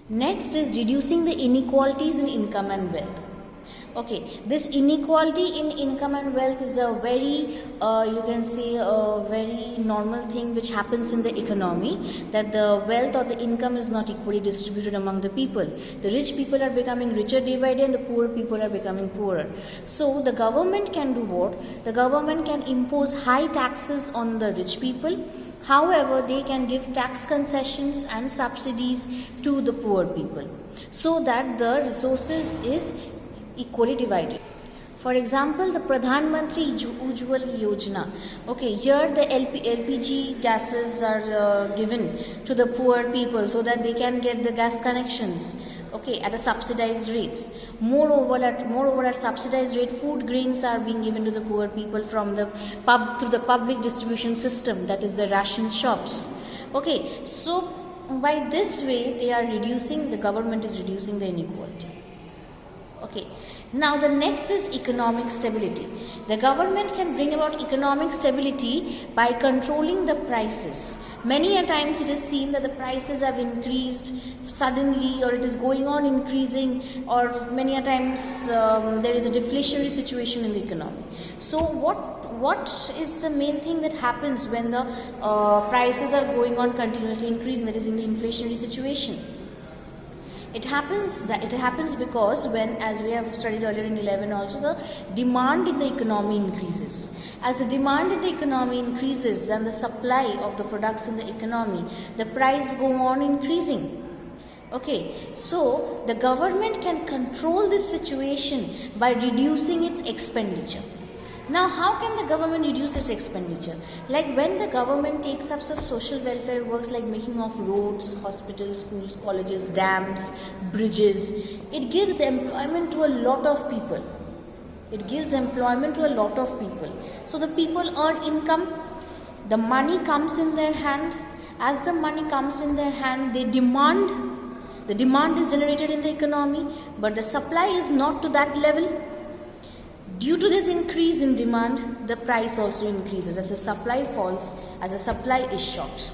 Next is reducing the inequalities in income and wealth. Okay, this inequality in income and wealth is a very, you can say, a very normal thing which happens in the economy, that the wealth or the income is not equally distributed among the people. The rich people are becoming richer day by day and the poor people are becoming poorer. So the government can do what? The government can impose high taxes on the rich people. However, they can give tax concessions and subsidies to the poor people so that the resources is equally divided. For example, the Pradhan Mantri Ujjwal Yojana. Okay, here the LPG gases are given to the poor people so that they can get the gas connections. Okay, at a subsidized rates. Moreover, at subsidized rate, food grains are being given to the poor people from the through the public distribution system, that is the ration shops. Okay, so by this way the government is reducing the inequality. Okay, now the next is economic stability. The government can bring about economic stability by controlling the prices. Many a times it is seen that the prices have increased suddenly, or it is going on increasing, or many a times there is a deflationary situation in the economy. So what is the main thing that happens when the prices are going on continuously increasing, that is in the inflationary situation? It happens because when, as we have studied earlier in 11 also, the demand in the economy increases. As the demand in the economy increases, then the supply of the products in the economy, the price go on increasing. Okay, so the government can control this situation by reducing its expenditure. Now, how can the government reduce its expenditure? Like when the government takes up such social welfare works like making of roads, hospitals, schools, colleges, dams, bridges, it gives employment to a lot of people. So the people earn income, the money comes in their hand. As the money comes in their hand, they demand. The demand is generated in the economy, but the supply is not to that level. Due to this increase in demand, the price also increases as the supply falls, as the supply is short.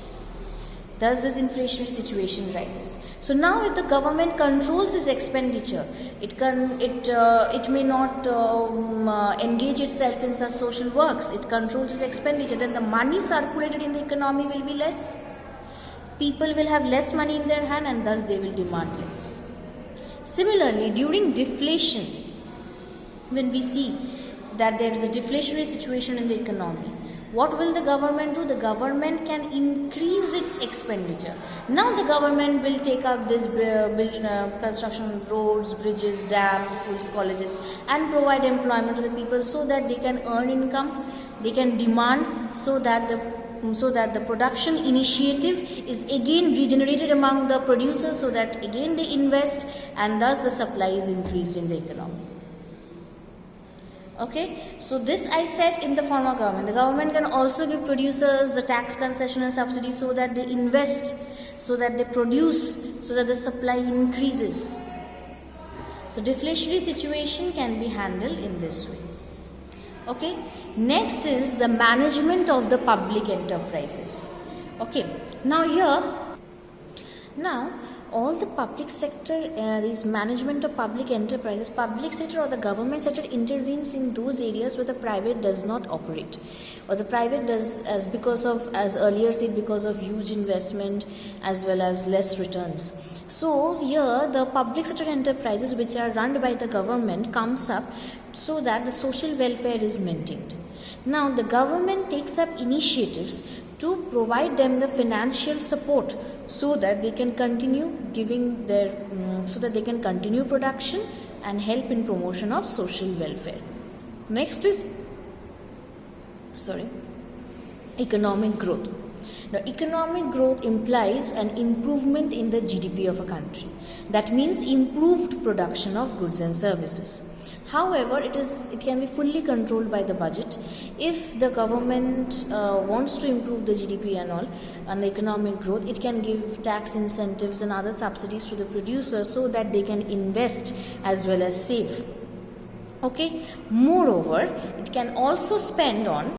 Thus, this inflationary situation rises. So now, if the government controls its expenditure, it may not engage itself in such social works. It controls its expenditure. Then the money circulated in the economy will be less. People will have less money in their hand, and thus they will demand less. Similarly, during deflation, when we see that there is a deflationary situation in the economy, what will the government do? The government can increase its expenditure. Now the government will take up this construction of roads, bridges, dams, schools, colleges, and provide employment to the people so that they can earn income, they can demand, so that the production initiative is again regenerated among the producers, so that again they invest, and thus the supply is increased in the economy. Okay, so this I said in the form of government. The government can also give producers the tax concession and subsidy so that they invest, so that they produce, so that the supply increases. So deflationary situation can be handled in this way. Okay, next is the management of the public enterprises. Okay, now all the public sector, this management of public enterprises, public sector or the government sector intervenes in those areas where the private does not operate, or the private does, as earlier said, because of huge investment as well as less returns. So here the public sector enterprises which are run by the government comes up so that the social welfare is maintained. Now the government takes up initiatives to provide them the financial support so that they can continue continue production and help in promotion of social welfare. Next is economic growth. Now, economic growth implies an improvement in the GDP of a country. That means improved production of goods and services. However, it can be fully controlled by the budget. If the government wants to improve the GDP and the economic growth, it can give tax incentives and other subsidies to the producers so that they can invest as well as save. Okay. Moreover, it can also spend on